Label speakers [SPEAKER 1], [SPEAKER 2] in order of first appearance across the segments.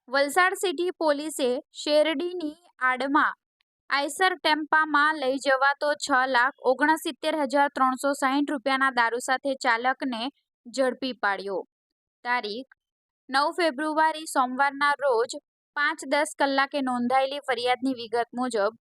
[SPEAKER 1] Valsad city પોલીસે શેરડીની આડમાં Eicher ટેમ્પામાં લઈ જવાતો 6,69,360 રૂપિયાના દારૂ સાથે ચાલકને ઝડપી પાડ્યો. તારીખ 9 ફેબ્રુઆરી સોમવારના રોજ 5:10 કલાકે નોંધાયેલી ફરિયાદની વિગત મુજબ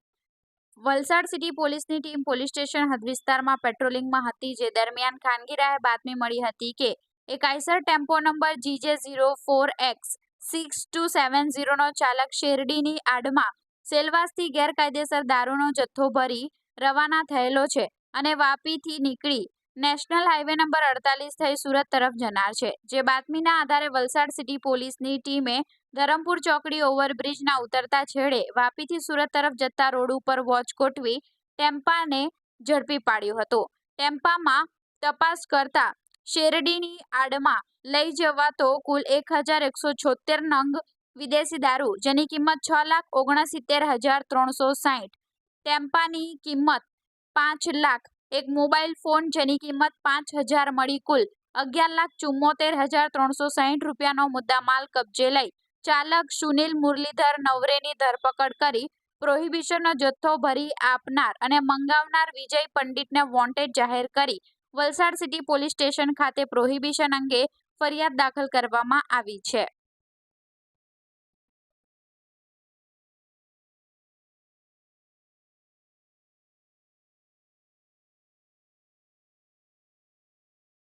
[SPEAKER 1] વલસાડ સિટી પોલીસની ટીમ પોલીસ સ્ટેશન હદ વિસ્તારમાં પેટ્રોલિંગમાં હતી, જે દરમિયાન ખાનગી રાહે બાતમી મળી હતી કે એક આઈસર ટેમ્પો નંબર GJ04X6270 નો ચાલક શેરડીની આડમાં સેલવાસથી ગેરકાયદેસર દારૂનો જથ્થો ભરી રવાના થયેલો છે અને વાપીથી નીકળી નેશનલ હાઈવે નંબર 48 થઈ સુરત તરફ જનાર છે. જે બાતમીના આધારે વલસાડ સિટી પોલીસની ટીમે ધરમપુર ચોકડી ઓવરબ્રિજના ઉતરતા છેડે વાપીથી સુરત તરફ જતા રોડ ઉપર વોચ ગોઠવી ટેમ્પાને ઝડપી પાડ્યો હતો. ટેમ્પામાં તપાસ કરતા શેરડીની આડમાં લઈ જવાતો કુલ 1,176 નંગ વિદેશી દારૂ, જેની કિંમત 6,69,360, ટેમ્પાની કિંમત 5 લાખ, એક મોબાઈલ ફોન જેની કિંમત 5,000 મળી કુલ 11,74,360 રૂપિયાનો મુદ્દામાલ કબજે લઈ ચાલક સુનિલ મુરલીધર નવરેની ધરપકડ કરી પ્રોહિબિશનનો જથ્થો ભરી આપનાર અને મંગાવનાર વિજય પંડિતને વોન્ટેડ જાહેર કરી વલસાડ સિટી પોલીસ સ્ટેશન ખાતે પ્રોહિબિશન અંગે ફરિયાદ દાખલ કરવામાં આવી છે.